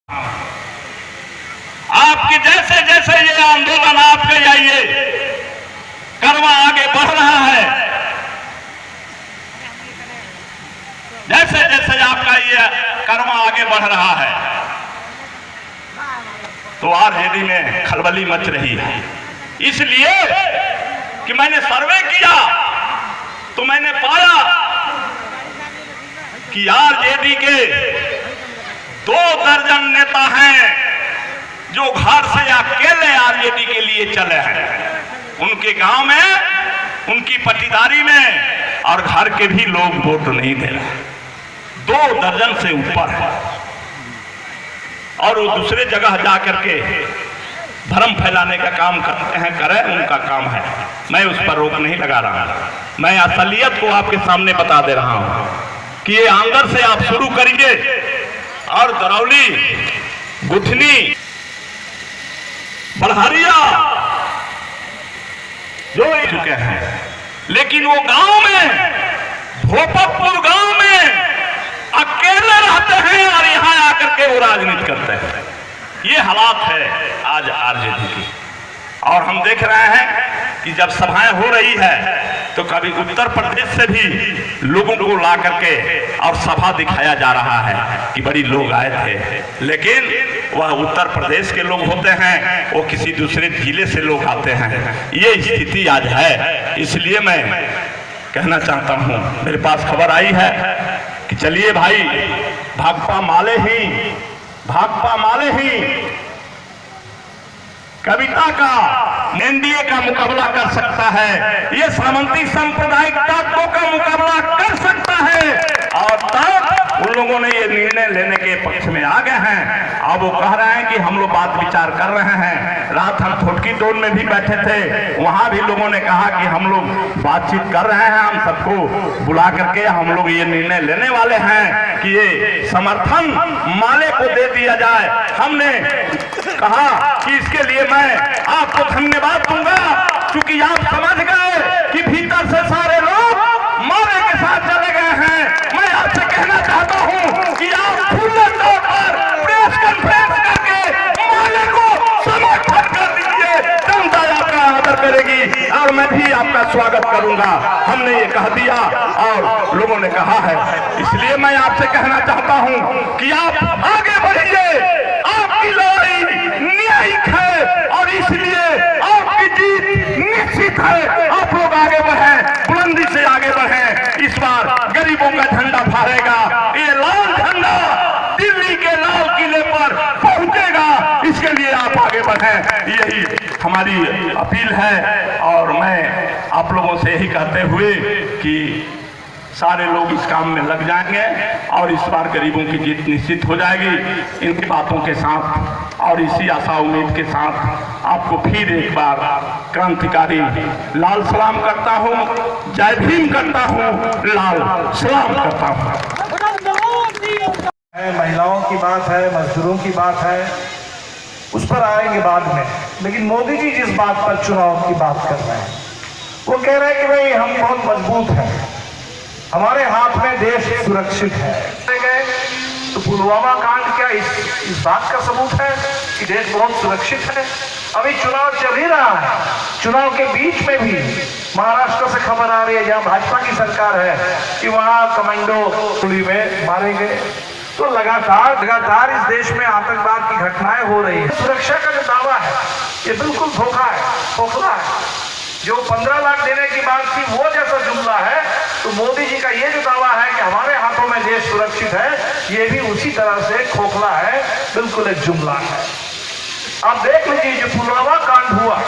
आपकी जैसे जैसे ये आंदोलन आपके ये कर्म आगे बढ़ रहा है, जैसे जैसे आपका ये कर्म आगे बढ़ रहा है तो आरजेडी में खलबली मच रही है। इसलिए कि मैंने सर्वे किया तो मैंने पाया कि आरजेडी के 2 दर्जन नेता हैं जो घर से अकेले आरजेडी के लिए चले हैं। उनके गांव में, उनकी पट्टीदारी में और घर के भी लोग वोट नहीं दे रहे। 2 दर्जन से ऊपर है और वो दूसरे जगह जाकर के भ्रम फैलाने का काम करते हैं, करें, उनका काम है। मैं उस पर रोक नहीं लगा रहा, मैं असलियत को आपके सामने बता दे रहा हूं कि ये आंगर से आप शुरू करिए और दरौली, गुठनी, बलहरिया जो चुके हैं, लेकिन वो गांव में, भोपकपुर गांव में अकेले रहते हैं और यहां आकर के वो राजनीति करते हैं। ये हालात है आज आरजेडी की। और हम देख रहे हैं कि जब सभाएं हो रही है तो कभी उत्तर प्रदेश से भी लोगों को ला करके और सभा दिखाया जा रहा है कि बड़ी लोग आए थे, लेकिन वह उत्तर प्रदेश के लोग होते हैं, वो किसी दूसरे जिले से लोग आते हैं। ये स्थिति आज है। इसलिए मैं कहना चाहता हूं, मेरे पास खबर आई है कि चलिए भाई, भाकपा माले ही कविता का, एनडीए का मुकाबला कर सकता है, ये सामंती सांप्रदायिक ताकतों का मुकाबला कर सकता है। और तब उन लोगों ने ये निर्णय लेने के पक्ष में आ गए हैं। अब वो कह रहे हैं कि हम लोग बात विचार कर रहे हैं। रात हम छोटकी टोल में भी बैठे थे, वहां भी लोगों ने कहा कि हम लोग बातचीत कर रहे हैं, हम सबको बुला करके हम लोग ये निर्णय लेने वाले हैं कि ये समर्थन माले को दे दिया जाए। हमने कहा कि इसके लिए मैं आपको धन्यवाद दूंगा, क्योंकि आप समझ गए कि भीतर से सारे लोग माले के साथ चले गए हैं। मैं आपसे कहना चाहता हूं कि आप खुले तौर पर प्रेस कॉन्फ्रेंस करके माले को समर्थन कर दीजिए। जनता आपका आदर करेगी और मैं भी आपका स्वागत करूंगा। हमने ये कह दिया और लोगों ने कहा है। इसलिए मैं आपसे कहना चाहता हूं कि आप आगे बढ़िए। आपकी लड़ाई न्यायिक है और इसलिए आपकी जीत निश्चित है। आप लोग आगे बढ़ें, बुलंदी से आगे बढ़ें। इस बार गरीबों का झंडा फहरेगा, ये लाल झंडा दिल्ली के लाल किले पर पहुंचेगा। इसके लिए आप आगे बढ़ें, यही हमारी अपील है। और मैं आप लोगों से यही कहते हुए कि सारे लोग इस काम में लग जाएंगे और इस बार गरीबों की जीत निश्चित हो जाएगी। इनकी बातों के साथ और इसी आशा उम्मीद के साथ आपको फिर एक बार क्रांतिकारी लाल सलाम करता हूं, जय भीम करता हूं, लाल सलाम करता हूं। महिलाओं की बात है, मजदूरों की बात है, उस पर आएंगे बाद में। लेकिन मोदी जी जिस बात पर चुनाव की बात कर रहे हैं, वो कह रहे हैं कि भाई हम बहुत मजबूत हैं, हमारे हाथ में देश सुरक्षित है। तो पुलवामा कांड क्या इस बात का सबूत है कि देश बहुत सुरक्षित है? अभी चुनाव चल ही रहा है, चुनाव के बीच में भी महाराष्ट्र से खबर आ रही है, जहां भाजपा की सरकार है, कि वहां कमांडो गोली में मारे गए। तो लगातार इस देश में आतंकवाद की घटनाएं हो रही है। सुरक्षा का जो दावा है ये बिल्कुल धोखा है, खोखला है। जो 15 लाख देने की बात थी वो जैसा जुमला है, तो मोदी जी का ये जो दावा है कि हमारे हाथों में देश सुरक्षित है, ये भी उसी तरह से खोखला है, बिल्कुल एक जुमला है। आप देख लीजिए जो पुलवामा कांड हुआ,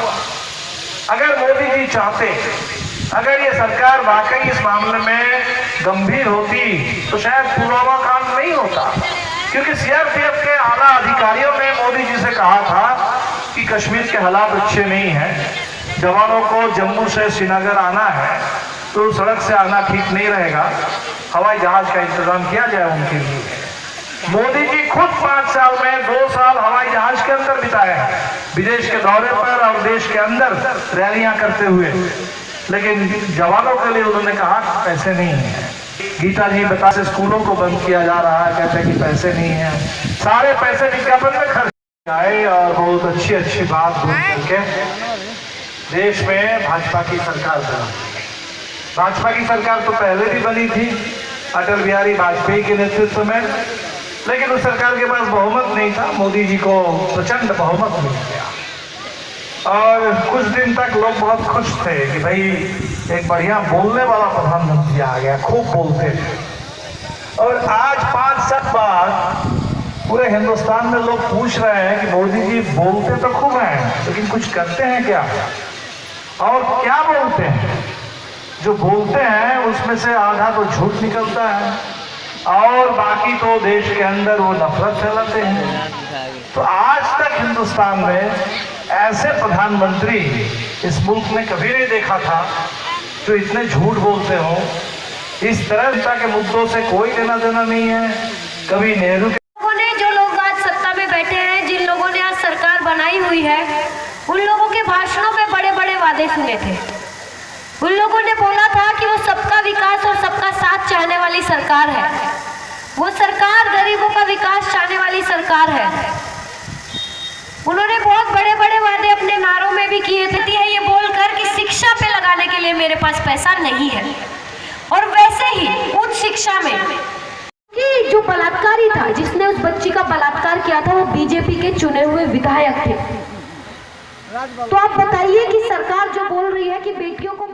अगर मोदी जी चाहते, अगर ये सरकार वाकई इस मामले में गंभीर होती तो शायद पुलवामा कांड नहीं होता। क्योंकि सीआरपीएफ के आला अधिकारियों ने मोदी जी से कहा था कि कश्मीर के हालात अच्छे नहीं हैं, जवानों को जम्मू से श्रीनगर आना है तो सड़क से आना ठीक नहीं रहेगा, हवाई जहाज का इंतजाम किया जाए उनके लिए। मोदी जी खुद 5 साल में 2 साल हवाई जहाज के अंदर बिताए हैं, विदेश के दौरे पर और देश के अंदर रैलियां करते हुए। लेकिन जवानों के लिए उन्होंने कहा पैसे नहीं है। गीता जी बता, स्कूलों को बंद किया जा रहा है, कहते हैं कि पैसे नहीं है। सारे पैसे विज्ञापन में खर्च आए और बहुत अच्छी अच्छी बात बोल करके देश में भाजपा की सरकार बनी। भाजपा की सरकार तो पहले भी बनी थी अटल बिहारी वाजपेयी के नेतृत्व में, लेकिन उस सरकार के पास बहुमत नहीं था। मोदी जी को प्रचंड बहुमत मिल गया और कुछ दिन तक लोग बहुत खुश थे कि भाई एक बढ़िया बोलने वाला प्रधानमंत्री आ गया, खूब बोलते थे। और आज 5 साल बाद पूरे हिंदुस्तान में लोग पूछ रहे हैं कि मोदी जी बोलते तो खूब हैं लेकिन कुछ करते हैं क्या, और क्या बोलते हैं। जो बोलते हैं उसमें से आधा तो झूठ निकलता है और बाकी तो देश के अंदर वो नफरत फैलाते हैं। तो आज तक हिंदुस्तान में ऐसे प्रधानमंत्री इस मुल्क ने कभी नहीं देखा था जो इतने झूठ बोलते हो। इस तरह के मुद्दों से कोई लेना देना नहीं है। कभी नेहरू के जो लोग आज सत्ता में बैठे हैं, जिन लोगों ने आज सरकार बनाई हुई है, उन लोगों के भाषणों में बड़े बड़े वादे सुने थे। उन लोगों ने बोला था कि वो सबका विकास और सबका साथ चाहने वाली सरकार है। वो सरकार गरीबों का विकास चाहने वाली सरकार है। उन्होंने बहुत बड़े बड़े वादे अपने नारों में भी किए थे ये बोलकर कि शिक्षा पे लगाने के लिए मेरे पास पैसा नहीं है। और वैसे ही उच्च शिक्षा में कि जो बलात्कारी था, जिसने उस बच्ची का बलात्कार किया था, वो बीजेपी के चुने हुए विधायक थे। तो आप बताइए कि सरकार जो बोल रही है कि बेटियों को